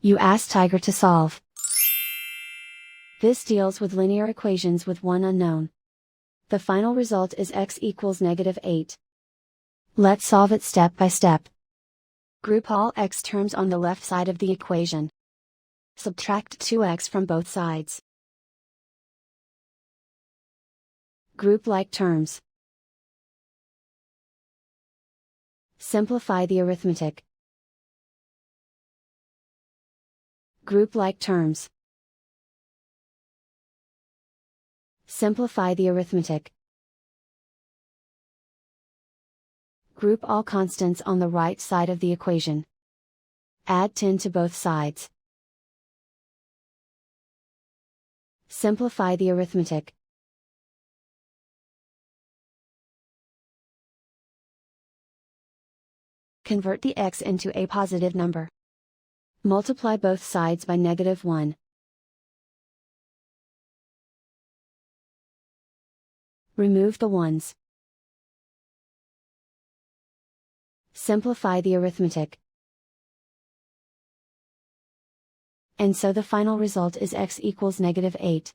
You ask Tiger to solve. This deals with linear equations with one unknown. The final result is x equals -8. Let's solve it step by step. Group all x terms on the left side of the equation. Subtract 2x from both sides. Group like terms. Simplify the arithmetic. Group like terms. Simplify the arithmetic. Group all constants on the right side of the equation. Add 10 to both sides. Simplify the arithmetic. Convert the x into a positive number. Multiply both sides by -1. Remove the ones. Simplify the arithmetic. And so the final result is x equals -8.